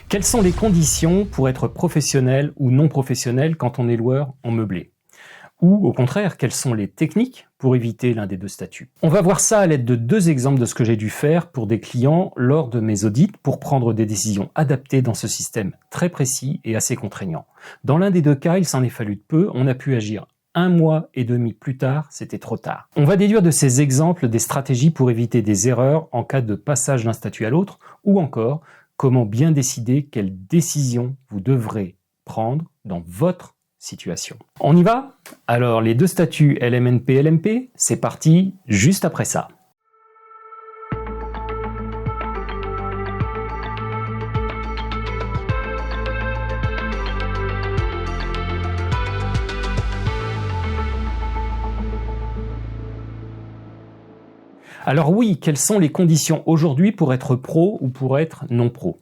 Quelles sont les conditions pour être professionnel ou non professionnel quand on est loueur en meublé? Ou au contraire, quelles sont les techniques pour éviter l'un des deux statuts? On va voir ça à l'aide de deux exemples de ce que j'ai dû faire pour des clients lors de mes audits pour prendre des décisions adaptées dans ce système très précis et assez contraignant. Dans l'un des deux cas, il s'en est fallu de peu, on a pu agir 1 mois et demi plus tard, c'était trop tard. On va déduire de ces exemples des stratégies pour éviter des erreurs en cas de passage d'un statut à l'autre, ou encore comment bien décider quelle décision vous devrez prendre dans votre situation. On y va? Alors les deux statuts LMNP, LMP, c'est parti juste après ça. Alors oui, quelles sont les conditions aujourd'hui pour être pro ou pour être non pro?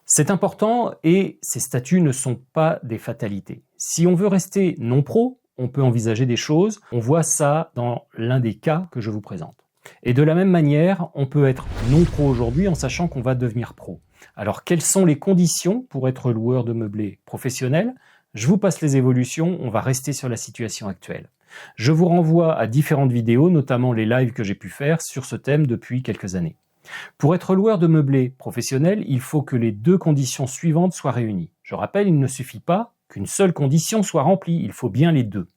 C'est important et ces statuts ne sont pas des fatalités. Si on veut rester non pro, on peut envisager des choses. On voit ça dans l'un des cas que je vous présente. Et de la même manière, on peut être non pro aujourd'hui en sachant qu'on va devenir pro. Alors quelles sont les conditions pour être loueur de meublé professionnel? Je vous passe les évolutions, on va rester sur la situation actuelle. Je vous renvoie à différentes vidéos, notamment les lives que j'ai pu faire sur ce thème depuis quelques années. Pour être loueur de meublé professionnel, il faut que les deux conditions suivantes soient réunies. Je rappelle, il ne suffit pas qu'une seule condition soit remplie, il faut bien les deux.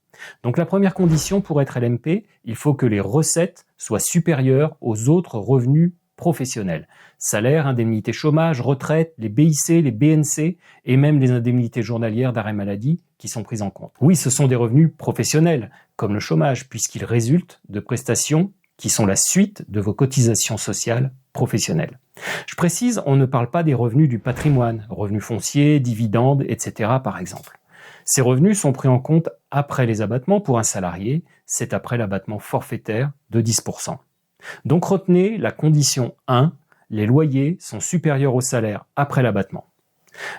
Donc la première condition pour être LMP, il faut que les recettes soient supérieures aux autres revenus professionnels. Salaire, indemnité chômage, retraite, les BIC, les BNC et même les indemnités journalières d'arrêt maladie qui sont prises en compte. Oui, ce sont des revenus professionnels, comme le chômage, puisqu'ils résultent de prestations qui sont la suite de vos cotisations sociales professionnelles. Je précise, on ne parle pas des revenus du patrimoine, revenus fonciers, dividendes, etc. par exemple. Ces revenus sont pris en compte après les abattements pour un salarié, c'est après l'abattement forfaitaire de 10%. Donc retenez la condition 1, les loyers sont supérieurs au salaire après l'abattement.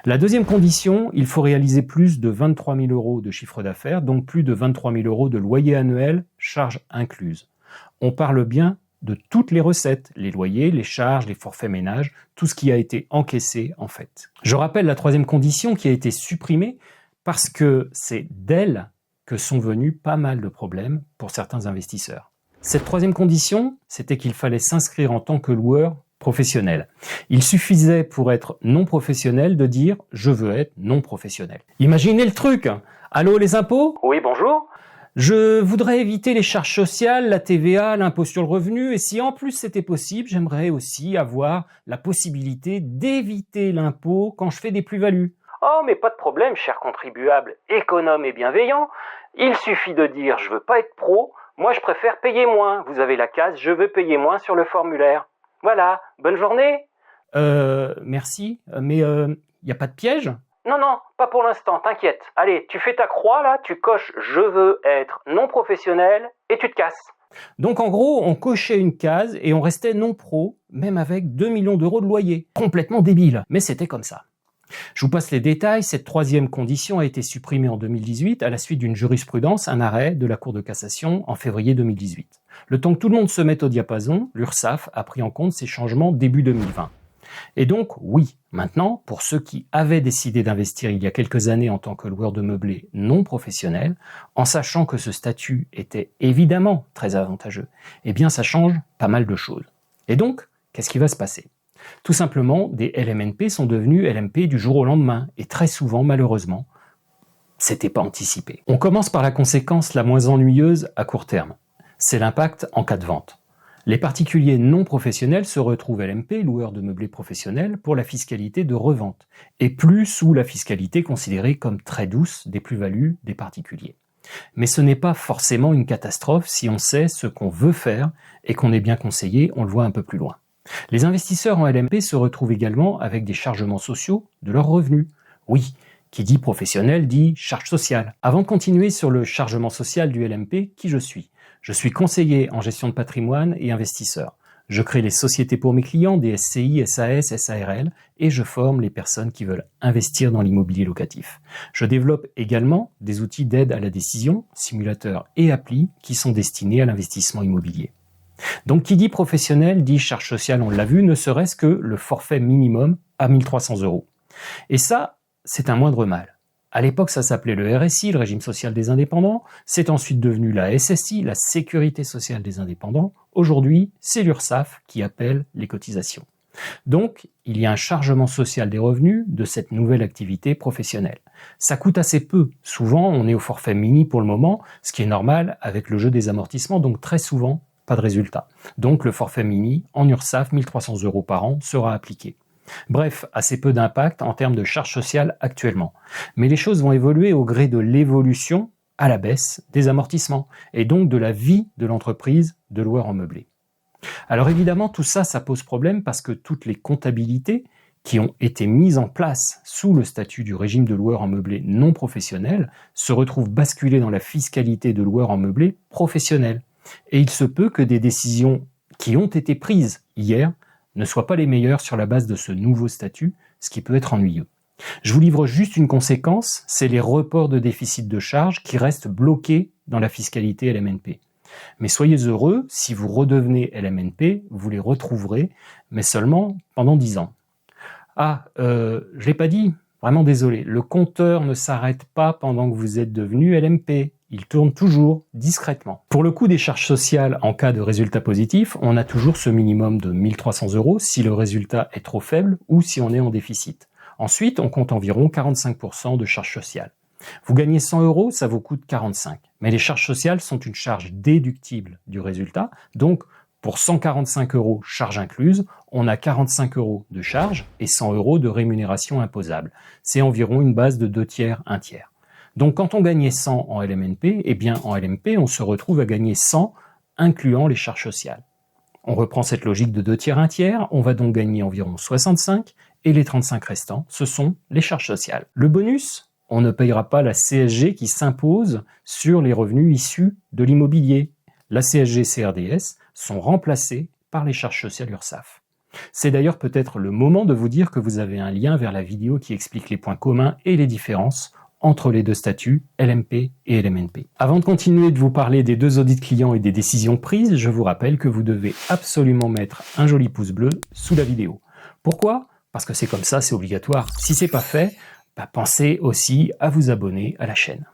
La deuxième condition, il faut réaliser plus de 23 000 € de chiffre d'affaires, donc plus de 23 000 € de loyer annuel, charges incluses. On parle bien de toutes les recettes, les loyers, les charges, les forfaits ménages, tout ce qui a été encaissé en fait. Je rappelle la troisième condition qui a été supprimée parce que c'est d'elle que sont venus pas mal de problèmes pour certains investisseurs. Cette troisième condition, c'était qu'il fallait s'inscrire en tant que loueur professionnel. Il suffisait pour être non professionnel de dire « je veux être non professionnel ». Imaginez le truc. Allô les impôts? Oui, bonjour. Je voudrais éviter les charges sociales, la TVA, l'impôt sur le revenu, et si en plus c'était possible, j'aimerais aussi avoir la possibilité d'éviter l'impôt quand je fais des plus-values. Oh, mais pas de problème, cher contribuable, économe et bienveillant. Il suffit de dire « je veux pas être pro », moi je préfère payer moins. Vous avez la case « je veux payer moins » sur le formulaire. Voilà, bonne journée. Merci, mais y a pas de piège? Non, pas pour l'instant, t'inquiète. Allez, tu fais ta croix là, tu coches « je veux être non professionnel » et tu te casses. Donc en gros, on cochait une case et on restait non pro, même avec 2 millions d'euros de loyer. Complètement débile, mais c'était comme ça. Je vous passe les détails, cette troisième condition a été supprimée en 2018 à la suite d'une jurisprudence, un arrêt de la Cour de cassation en février 2018. Le temps que tout le monde se mette au diapason, l'URSSAF a pris en compte ces changements début 2020. Et donc, oui, maintenant, pour ceux qui avaient décidé d'investir il y a quelques années en tant que loueur de meublé non professionnel, en sachant que ce statut était évidemment très avantageux, eh bien ça change pas mal de choses. Et donc, qu'est-ce qui va se passer? Tout simplement, des LMNP sont devenus LMP du jour au lendemain, et très souvent, malheureusement, c'était pas anticipé. On commence par la conséquence la moins ennuyeuse à court terme. C'est l'impact en cas de vente. Les particuliers non professionnels se retrouvent LMP, loueurs de meublés professionnels, pour la fiscalité de revente, et plus sous la fiscalité considérée comme très douce des plus-values des particuliers. Mais ce n'est pas forcément une catastrophe si on sait ce qu'on veut faire et qu'on est bien conseillé, on le voit un peu plus loin. Les investisseurs en LMP se retrouvent également avec des chargements sociaux de leurs revenus. Oui, qui dit professionnel dit charge sociale. Avant de continuer sur le chargement social du LMP, qui je suis? Je suis conseiller en gestion de patrimoine et investisseur. Je crée les sociétés pour mes clients, des SCI, SAS, SARL, et je forme les personnes qui veulent investir dans l'immobilier locatif. Je développe également des outils d'aide à la décision, simulateurs et applis, qui sont destinés à l'investissement immobilier. Donc qui dit professionnel dit charge sociale, on l'a vu, ne serait-ce que le forfait minimum à 1 300 €. Et ça, c'est un moindre mal. À l'époque, ça s'appelait le RSI, le régime social des indépendants. C'est ensuite devenu la SSI, la sécurité sociale des indépendants. Aujourd'hui, c'est l'URSSAF qui appelle les cotisations. Donc, il y a un chargement social des revenus de cette nouvelle activité professionnelle. Ça coûte assez peu. Souvent, on est au forfait mini pour le moment, ce qui est normal avec le jeu des amortissements, donc très souvent, pas de résultat. Donc, le forfait mini en URSSAF, 1 300 € par an, sera appliqué. Bref, assez peu d'impact en termes de charges sociales actuellement. Mais les choses vont évoluer au gré de l'évolution à la baisse des amortissements et donc de la vie de l'entreprise de loueur en meublé. Alors évidemment, tout ça, ça pose problème parce que toutes les comptabilités qui ont été mises en place sous le statut du régime de loueur en meublé non professionnel se retrouvent basculées dans la fiscalité de loueur en meublé professionnel. Et il se peut que des décisions qui ont été prises hier ne soient pas les meilleures sur la base de ce nouveau statut, ce qui peut être ennuyeux. Je vous livre juste une conséquence, c'est les reports de déficit de charges qui restent bloqués dans la fiscalité LMNP. Mais soyez heureux, si vous redevenez LMNP, vous les retrouverez, mais seulement pendant 10 ans. Je l'ai pas dit, vraiment désolé, le compteur ne s'arrête pas pendant que vous êtes devenu LMP. Il tourne toujours discrètement. Pour le coût des charges sociales en cas de résultat positif, on a toujours ce minimum de 1 300 € si le résultat est trop faible ou si on est en déficit. Ensuite, on compte environ 45% de charges sociales. Vous gagnez 100 €, ça vous coûte 45. Mais les charges sociales sont une charge déductible du résultat. Donc, pour 145 € charges incluses, on a 45 € de charges et 100 € de rémunération imposable. C'est environ une base de 2/3, 1/3. Donc quand on gagnait 100 en LMNP, eh bien en LMP, on se retrouve à gagner 100, incluant les charges sociales. On reprend cette logique de 2/3, 1/3, on va donc gagner environ 65, et les 35 restants, ce sont les charges sociales. Le bonus, on ne payera pas la CSG qui s'impose sur les revenus issus de l'immobilier. La CSG CRDS sont remplacés par les charges sociales URSSAF. C'est d'ailleurs peut-être le moment de vous dire que vous avez un lien vers la vidéo qui explique les points communs et les différences entre les deux statuts, LMP et LMNP. Avant de continuer de vous parler des 2 audits clients et des décisions prises, je vous rappelle que vous devez absolument mettre un joli pouce bleu sous la vidéo. Pourquoi ? Parce que c'est comme ça, c'est obligatoire. Si c'est pas fait, pensez aussi à vous abonner à la chaîne.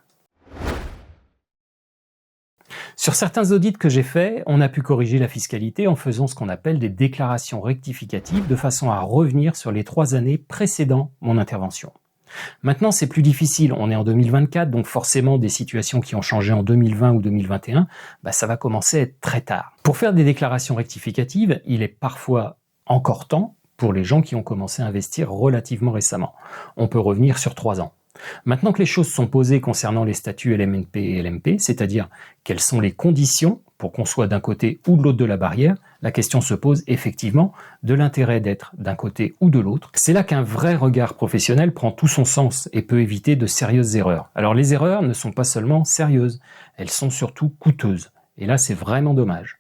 Sur certains audits que j'ai faits, on a pu corriger la fiscalité en faisant ce qu'on appelle des déclarations rectificatives de façon à revenir sur les 3 années précédant mon intervention. Maintenant, c'est plus difficile. On est en 2024, donc forcément des situations qui ont changé en 2020 ou 2021, ça va commencer à être très tard. Pour faire des déclarations rectificatives, il est parfois encore temps pour les gens qui ont commencé à investir relativement récemment. On peut revenir sur 3 ans. Maintenant que les choses sont posées concernant les statuts LMNP et LMP, c'est-à-dire quelles sont les conditions pour qu'on soit d'un côté ou de l'autre de la barrière, la question se pose effectivement de l'intérêt d'être d'un côté ou de l'autre. C'est là qu'un vrai regard professionnel prend tout son sens et peut éviter de sérieuses erreurs. Alors les erreurs ne sont pas seulement sérieuses, elles sont surtout coûteuses. Et là, c'est vraiment dommage.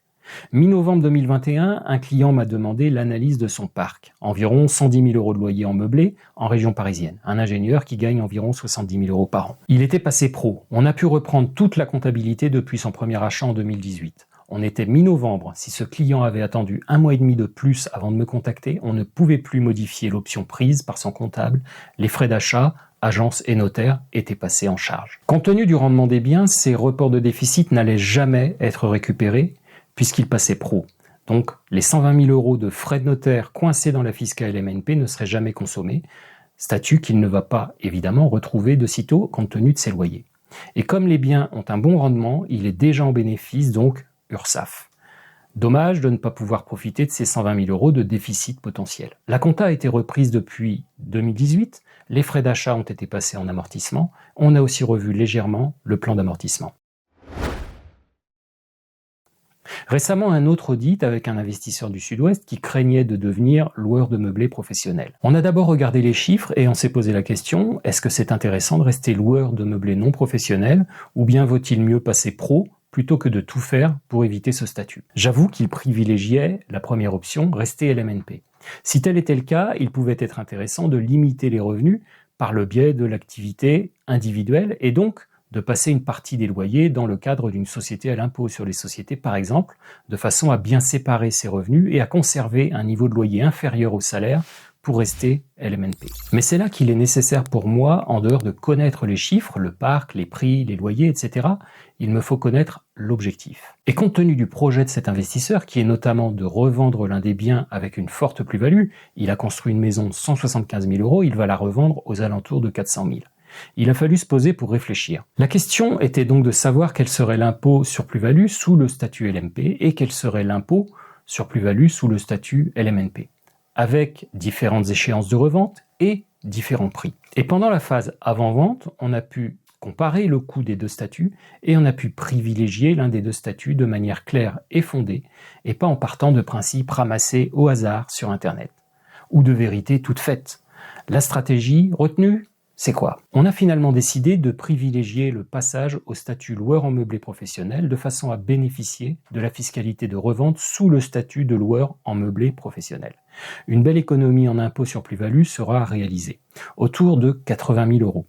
Mi-novembre 2021, un client m'a demandé l'analyse de son parc. Environ 110 000 € de loyer en meublé en région parisienne. Un ingénieur qui gagne environ 70 000 € par an. Il était passé pro. On a pu reprendre toute la comptabilité depuis son premier achat en 2018. On était mi-novembre. Si ce client avait attendu 1 mois et demi de plus avant de me contacter, on ne pouvait plus modifier l'option prise par son comptable. Les frais d'achat, agence et notaire étaient passés en charge. Compte tenu du rendement des biens, ces reports de déficit n'allaient jamais être récupérés puisqu'il passait pro. Donc, les 120 000 € de frais de notaire coincés dans la fisca LMNP ne seraient jamais consommés, statut qu'il ne va pas, évidemment, retrouver de sitôt compte tenu de ses loyers. Et comme les biens ont un bon rendement, il est déjà en bénéfice, donc URSSAF. Dommage de ne pas pouvoir profiter de ces 120 000 € de déficit potentiel. La compta a été reprise depuis 2018, les frais d'achat ont été passés en amortissement, on a aussi revu légèrement le plan d'amortissement. Récemment, un autre audit avec un investisseur du Sud-Ouest qui craignait de devenir loueur de meublé professionnel. On a d'abord regardé les chiffres et on s'est posé la question, est-ce que c'est intéressant de rester loueur de meublé non professionnel ou bien vaut-il mieux passer pro plutôt que de tout faire pour éviter ce statut? J'avoue qu'il privilégiait la première option, rester LMNP. Si tel était le cas, il pouvait être intéressant de limiter les revenus par le biais de l'activité individuelle et donc de passer une partie des loyers dans le cadre d'une société à l'impôt sur les sociétés, par exemple, de façon à bien séparer ses revenus et à conserver un niveau de loyer inférieur au salaire pour rester LMNP. Mais c'est là qu'il est nécessaire pour moi, en dehors de connaître les chiffres, le parc, les prix, les loyers, etc., il me faut connaître l'objectif. Et compte tenu du projet de cet investisseur, qui est notamment de revendre l'un des biens avec une forte plus-value, il a construit une maison de 175 000 €, il va la revendre aux alentours de 400 000. Il a fallu se poser pour réfléchir. La question était donc de savoir quel serait l'impôt sur plus-value sous le statut LMP et quel serait l'impôt sur plus-value sous le statut LMNP, avec différentes échéances de revente et différents prix. Et pendant la phase avant-vente, on a pu comparer le coût des deux statuts et on a pu privilégier l'un des deux statuts de manière claire et fondée et pas en partant de principes ramassés au hasard sur Internet ou de vérités toutes faites. La stratégie retenue, c'est quoi? On a finalement décidé de privilégier le passage au statut loueur en meublé professionnel de façon à bénéficier de la fiscalité de revente sous le statut de loueur en meublé professionnel. Une belle économie en impôt sur plus-value sera réalisée, autour de 80 000 €.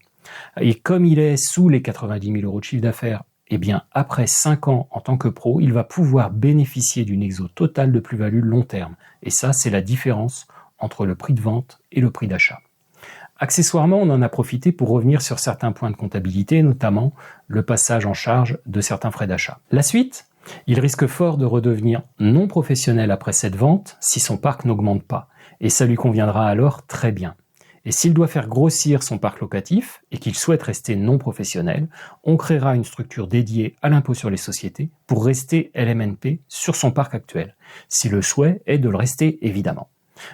Et comme il est sous les 90 000 € de chiffre d'affaires, eh bien après 5 ans en tant que pro, il va pouvoir bénéficier d'une exo totale de plus-value long terme. Et ça, c'est la différence entre le prix de vente et le prix d'achat. Accessoirement, on en a profité pour revenir sur certains points de comptabilité, notamment le passage en charge de certains frais d'achat. La suite, il risque fort de redevenir non professionnel après cette vente si son parc n'augmente pas, et ça lui conviendra alors très bien. Et s'il doit faire grossir son parc locatif et qu'il souhaite rester non professionnel, on créera une structure dédiée à l'impôt sur les sociétés pour rester LMNP sur son parc actuel, si le souhait est de le rester évidemment.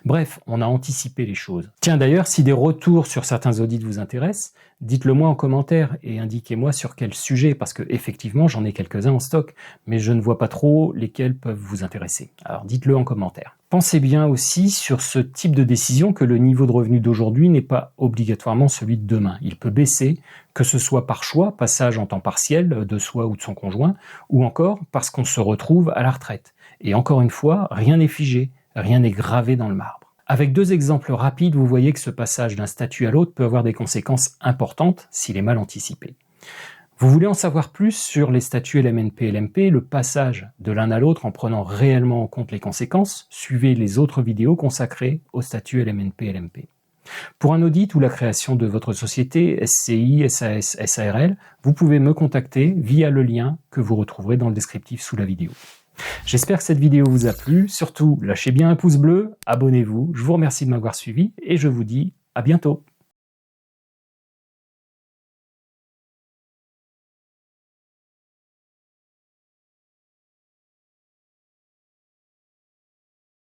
Bref, on a anticipé les choses. Tiens d'ailleurs, si des retours sur certains audits vous intéressent, dites-le moi en commentaire et indiquez-moi sur quel sujet, parce que effectivement j'en ai quelques-uns en stock, mais je ne vois pas trop lesquels peuvent vous intéresser. Alors dites-le en commentaire. Pensez bien aussi sur ce type de décision que le niveau de revenu d'aujourd'hui n'est pas obligatoirement celui de demain. Il peut baisser, que ce soit par choix, passage en temps partiel de soi ou de son conjoint, ou encore parce qu'on se retrouve à la retraite. Et encore une fois, rien n'est figé. Rien n'est gravé dans le marbre. Avec 2 exemples rapides, vous voyez que ce passage d'un statut à l'autre peut avoir des conséquences importantes s'il est mal anticipé. Vous voulez en savoir plus sur les statuts LMNP et LMP, le passage de l'un à l'autre en prenant réellement en compte les conséquences? Suivez les autres vidéos consacrées au statut LMNP et LMP. Pour un audit ou la création de votre société, SCI, SAS, SARL, vous pouvez me contacter via le lien que vous retrouverez dans le descriptif sous la vidéo. J'espère que cette vidéo vous a plu, surtout lâchez bien un pouce bleu, abonnez-vous, je vous remercie de m'avoir suivi et je vous dis à bientôt.